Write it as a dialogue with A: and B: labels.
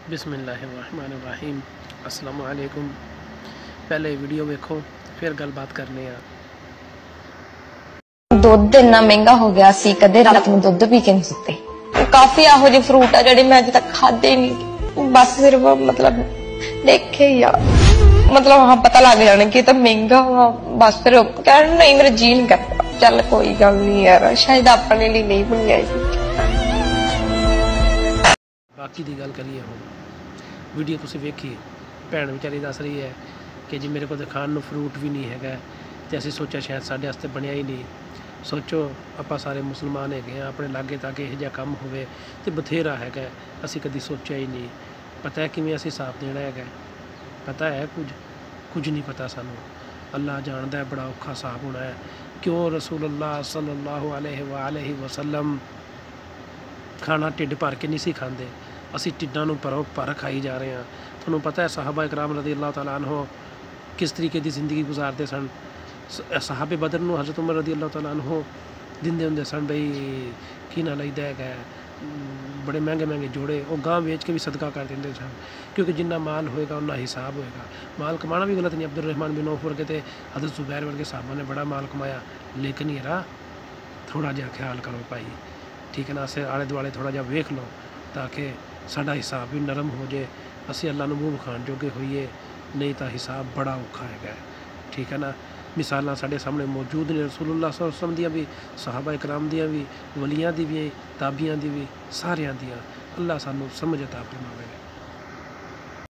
A: बिस्मिल्लाहिर्रहमानिर्रहीम। अस्सलामु अलैकुम। पहले वीडियो वेखो फिर गलबात करने आ।
B: ਦੁੱਧ ਇੰਨਾ ਮਹਿੰਗਾ ਹੋ ਗਿਆ ਸੀ, ਕਦੇ ਰਾਤ ਨੂੰ ਦੁੱਧ ਪੀ ਕੇ ਨਹੀਂ ਸੁੱਤੇ। ਕਾਫੀ ਇਹੋ ਜਿਹੇ ਫਰੂਟ ਆ ਜਿਹੜੇ ਮੈਂ ਅਜੇ ਤੱਕ ਖਾਦੇ ਨਹੀਂ, ਬਸ ਸਿਰਫ ਮਤਲਬ ਦੇਖੇ ਹੀ ਆ। ਮਤਲਬ ਹਾਂ ਪਤਾ ਲੱਗ ਜਾਣਾ ਕਿ ਇਹ ਤਾਂ ਮਹਿੰਗਾ ਵਾ, ਬਸ ਫਿਰ ਕਹਿਣ ਨਹੀਂ ਮੇਰਾ ਜੀ ਨਹੀਂ ਕਰਦਾ। ਚੱਲ ਕੋਈ ਗੱਲ ਨਹੀਂ ਯਾਰ, ਸ਼ਾਇਦ ਆਪਣੇ ਲਈ ਨਹੀਂ ਬਣਿਆ ਇਹ।
A: बाकी की गल करिए हम वीडियो तुसीं वेखी, भैन बेचारी दस रही है कि जी मेरे को तो खाण नूं फ्रूट भी नहीं है, तो असीं सोचा शायद साडे वास्ते बनिया ही नहीं। सोचो आपां सारे मुसलमान है, अपने लागे ताके इहो जिहा काम होवे तो बथेरा है, असीं कदी सोचा ही नहीं। पता है किवें असीं हिसाब देना है, पता है कुछ नहीं पता सानूं। अल्लाह जानदा है बड़ा औखा हिसाब होना है। क्यों रसूलुल्लाह सल्लल्लाहु अलैहि वसल्लम खाना ढिड भर के नहीं सी खाते, असी ढिड्डां नूं भर खाई जा रहे हैं। तुहानूं पता है सहाबा इकराम रज़ी अल्लाह तआला अन्हो किस तरीके की जिंदगी गुजारते सन। सहाबे बदर नूं हज़रत उमर रज़ी अल्लाह तआला अन्हो दिंदे हुंदे सन, बई की ना लईदा है, बड़े महंगे महंगे जोड़े वो गांव बेच के भी सदका कर देंगे सन, क्योंकि जिन्ना माल होएगा उन्ना हिसाब होएगा। माल कमाना भी गलत नहीं, अब्दुर्रहमान बिन औफ वर्गे ते हज़रत ज़ुबैर वर्गे साहबा ने बड़ा माल कमाया, लेकिन यारा थोड़ा जिहा ख्याल करो भाई, ठीक है ना। अस आले दुआले थोड़ा जिहा वेख लो ताकि साडा हिसाब भी नरम हो जाए, असी अल्लाह नूं मूँह विखाण जोगे होइए, नहीं तो हिसाब बड़ा औखा है, ठीक है ना। मिसालां साडे सामने मौजूद ने रसूलुल्लाह सल्लल्लाहु अलैहि वसल्लम दियां भी, सहाबा इकराम दियां भी, वलियां दी भी, ताबियां दी भी, सारियां दियां। अल्लाह सानूं समझ अता फरमावे।